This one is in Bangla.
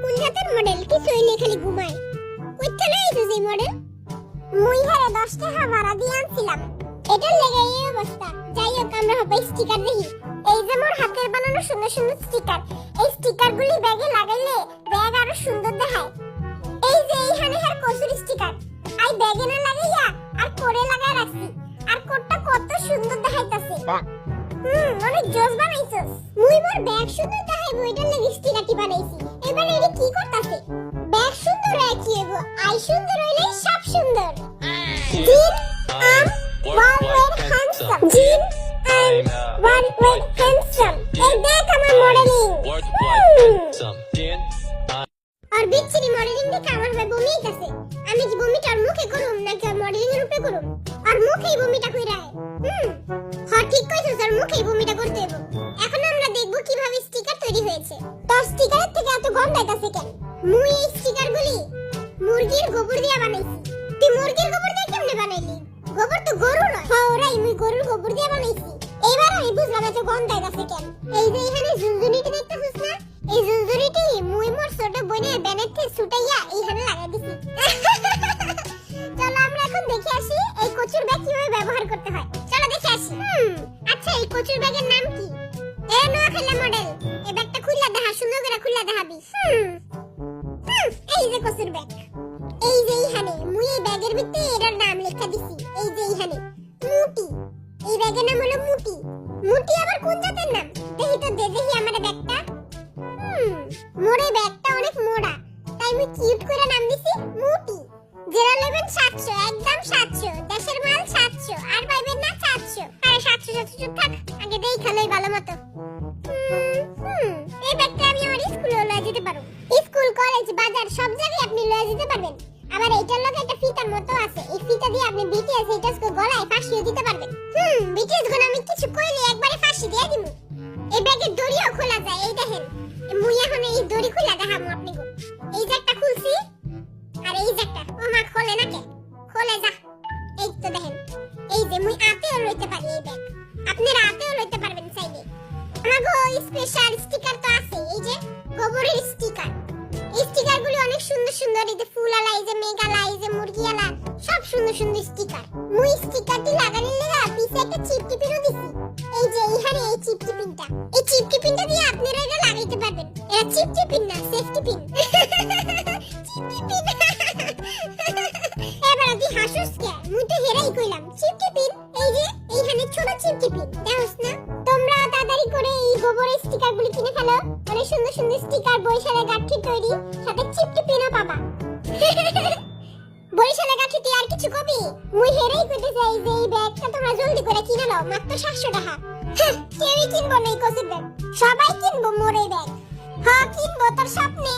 কোন জাতের মডেল কিছু হইলে খালি ঘুমায় কইতে নাই তো যে মডেল মুই হারে 10 টাকা ভাড়া দিয়ে আনছিলাম এটার লেগে এই অবস্থা যাই হোক আমরা হবে স্টিকার দেখি এই যে মোর হাতের বানানো সুন্দর সুন্দর স্টিকার এই স্টিকারগুলি ব্যাগে লাগাইলে ব্যাগ আরো সুন্দর দেখায় এই যে এইখানে হার কসুর স্টিকার আই ব্যাগে না লাগাইয়া আর কোরে লাগায় রাখছি আর কোটটা কত সুন্দর দেখাইতাছে অনেক জোস বানাইছস মুই মোর ব্যাগ সুন্দর দেখাইবো এটার লাগি স্টিকারটি বানাইছি এবারে এটা কি করতাছে ব্যাগ সুন্দর রাখি হইবো আই সুন্দর হইলে সব সুন্দর জিন ওয়ান ওয়েট হ্যান্ডসাম জিন ওয়ান ওয়েট হ্যান্ডসাম এই দেখ আমার মডেলিং আর বিচ্ছিরি মডেলিং দেখে আমার ভাই বমি হইতাছে আমি কি বমিটা আর মুখে করুম নাকি মডেলিং এর উপরে করুম আর মুখেই বমিটা কইরা হ্যাঁ ঠিক কইছস আর মুখেই বমিটা করতে হইব এখন আমরা দেখব কিভাবে স্টিকার তৈরি হয়েছে তোর স্টিকারের থেকে এত গন্ধ আইতাছে কেন মুই এই স্টিকারগুলি মুরগির গোবর দিয়ে বানাইছি তুই মুরগির গোবর দিয়ে কেমনে বানাইলি গোবর তো গরু নয় হ্যাঁ ওরাই মুই গরুর গোবর দিয়ে বানাইছি এবার আমি বুঝলাম এত গন্ধ আইতাছে কেন এই যে এখানে ঝুনঝুনিটি দেখতেছিস না এই ঝুনঝুনিটি মুই মোর ছোট বোনের ব্যানের থেকে ছুটাইয়া এইখানে লাগাই দিছি চলো আমরা এখন দেখে আসি এই কচুর ব্যাগ কিভাবে ব্যবহার করতে হয় চলো দেখে আসি আচ্ছা এই কচুর ব্যাগের নাম কি এ নোয়াখালী মডেল এই ব্যাগটা খুললা দেখা সুন্দর করে খুললা দেখাবি এই যে কচুর ব্যাগ এই যে এইখানে মুই এই ব্যাগের ভিতরে এটার নাম লেখা দিছি এই যে এইখানে মুটি এই ব্যাগের নাম হলো মুটি মুটি আবার কোন জাতের নাম দেখি তো দেখি আমার ব্যাগটা মোরে ব্যাগটা অনেক মোটা তাই আমি কিউট করে নাম দিছি মুটি জেরা নেবেন 700 একদম 700 দেশের মাল 700 আর পাইবেন না 400 আরে 700 থাক আগে দেই খালাই ভালো মতো এই ব্যাগটা আমি আমার স্কুলে লয়ে যেতে পারবো স্কুল কলেজ বাজার সব জায়গায় আপনি লয়ে যেতে পারবেন আবার এইটার লগে একটা ফিতার মতো আছে এই ফিতা দিয়ে আপনি বিটিএস এইটাকে গলায় ফাঁসিয়ে দিতে পারবেন বিটিএস গুলো আমি কিছু কইলে একবারে ফাঁসি দিয়ে দিমু এই ব্যাগের দড়িও খোলা যায় এই দেখেন মুই এখন এই দড়ি খুলে দেখাবো আপনাকে এই যে একটা খুলছি আর এই যে একটা ও মা খোলে না কে খোলে যা এই তো দেখেন এই যে মুই আতেও লইতে পারি এই ব্যাগ আপনারা আতেও লইতে পারবেন চাইলে আমাগো স্পেশাল স্টিকার তো আছে এই যে গোবরের স্টিকার এই স্টিকারগুলো অনেক সুন্দর সুন্দর এই যে ফুলালা এই যে মেঘালা এই যে মুরগিয়ালা সব সুন্দর সুন্দর স্টিকার মুই স্টিকারটি লাগানোর লাগা পিছে একটা চিপটি পিনও দিছি এই যে এইখানে এই চিপটি পিনটা এই চিপটি পিনটা দিয়ে আপনারা এটা লাগাইতে পারবেন এটা চিপটি পিন না সেফটি পিন চিপটি পিন এবার তুই হাসুস কে মুই তো হেরাই কইলাম চিপটি পিন এই যে এইখানে ছোট চিপটি পিন দেখোস না তোমরা তাড়াতাড়ি করে এই গোবরের স্টিকারগুলো কিনে ফেলো অনেক সুন্দর সুন্দর স্টিকার বরিশালের গাঁঠি তৈরি সাথে চিপটি পিনও পাবা বরিশালের গাঁঠিতে আর কিছু কবি মুই হেরাই কইতে চাই যে এই ব্যাগটা তোমরা জলদি করে কিনে নাও মাত্র 700 টাকা কেউই কিনবো না এই কসির ব্যাগ সবাই কিনবো মোর এই ব্যাগ হ্যাঁ কিনবো তোর স্বপ্নে